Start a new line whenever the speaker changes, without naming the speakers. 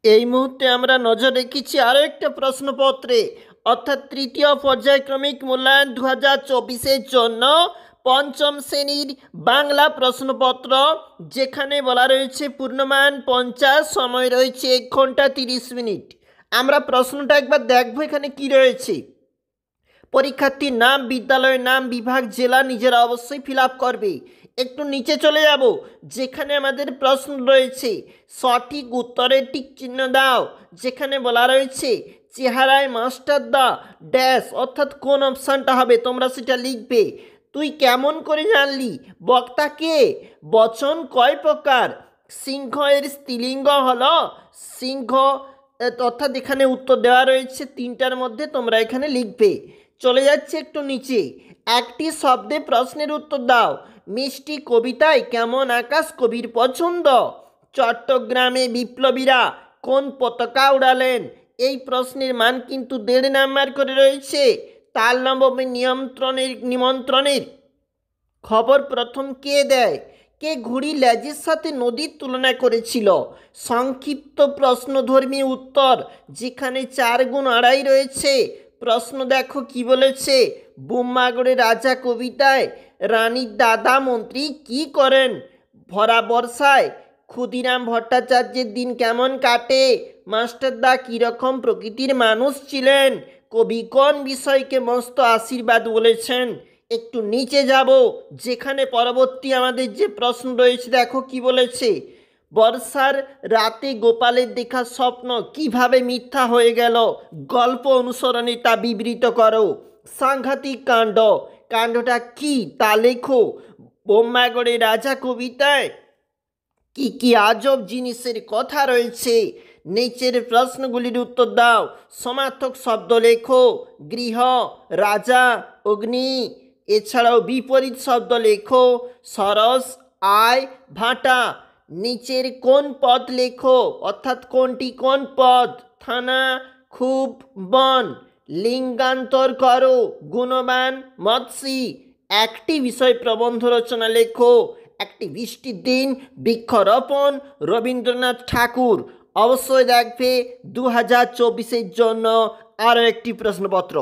এই মুহূর্তে আমরা নজর রেখেছি আরও একটা প্রশ্নপত্রে, অর্থাৎ তৃতীয় পর্যায়ক্রমিক মূল্যায়ন 2024-এর জন্য পঞ্চম শ্রেণীর বাংলা প্রশ্নপত্র, যেখানে বলা রয়েছে পূর্ণমান 50, সময় রয়েছে 1 ঘন্টা 30 মিনিট। আমরা প্রশ্নটা একবার দেখবো এখানে কি রয়েছে। পরীক্ষার্থীর নাম, বিদ্যালয়ের নাম, বিভাগ, জেলা নিজেরা অবশ্যই ফিল আপ করবে। একটু নিচে চলে যাব, যেখানে আমাদের প্রশ্ন রয়েছে সঠিক উত্তরের টিক চিহ্ন দাও, যেখানে বলা রয়েছে চেহারায় মাস্টার দা ড্যাশ, অর্থাৎ কোন অপশানটা হবে তোমরা সেটা লিখবে। তুই কেমন করে জানলি? বক্তা কে? বচন কয় প্রকার? সিংহ এর স্ত্রীলিঙ্গ হলো সিংহ। অর্থাৎ এখানে উত্তর দেওয়া রয়েছে তিনটার মধ্যে, তোমরা এখানে লিখবে। চলে যাচ্ছে একটু নিচে, একটি শব্দে প্রশ্নের উত্তর দাও। মিষ্টি কবিতায় কেমন আকাশ কবির পছন্দ? চট্টগ্রামে বিপ্লবীরা কোন পতাকা উড়ালেন? এই প্রশ্নের মান কিন্তু 1.5 নাম্বার করে রয়েছে। তাল নবমী নিমন্ত্রণের খবর প্রথম কে দেয়? কে ঘুড়ি লেজের সাথে নদীর তুলনা করেছিল? সংক্ষিপ্ত প্রশ্নধর্মী উত্তর, যেখানে 4 গুণ 2.5 রয়েছে। প্রশ্ন দেখো কি বলেছে। বোম্মাগড়ে রাজা কবিতায় রানীর দাদা মন্ত্রী কি করেন? ভরা বর্ষায় ক্ষুদিরাম ভট্টাচার্যের দিন কেমন কাটে? মাস্টারদা কীরকম প্রকৃতির মানুষ ছিলেন? কবি কোন বিষয়কে মস্ত আশীর্বাদ বলেছেন? একটু নিচে যাব, যেখানে পরবর্তী আমাদের যে প্রশ্ন রয়েছে দেখো কি বলেছে। বর্ষার রাতে গোপালের দেখা স্বপ্ন কিভাবে মিথ্যা হয়ে গেল? গল্প অনুসরণে তা বিবৃত করো। সাংঘাতিক কাণ্ড, কাণ্ডটা কি তা লেখো। বোম্মাগড়ে রাজা কবিতায় কি কি আজব জিনিসের কথা রয়েছে? নিচের প্রশ্নগুলির উত্তর দাও। সমার্থক শব্দ লেখো। গৃহ, রাজা, অগ্নি। এছাড়াও বিপরীত শব্দ লেখো। সরস, আয়, ভাটা। নিচের কোন পদ লেখো, অর্থাৎ কোনটি কোন পদ? থানা, খুব, বন। লিঙ্গান্তর করো। গুণবান, মৎসি। একটি বিষয় প্রবন্ধ রচনা লেখো। একটি বৃষ্টির দিন, বৃক্ষরোপণ, রবীন্দ্রনাথ ঠাকুর। অবশ্যই দেখবে 2024-এর জন্য আরও একটি প্রশ্নপত্র।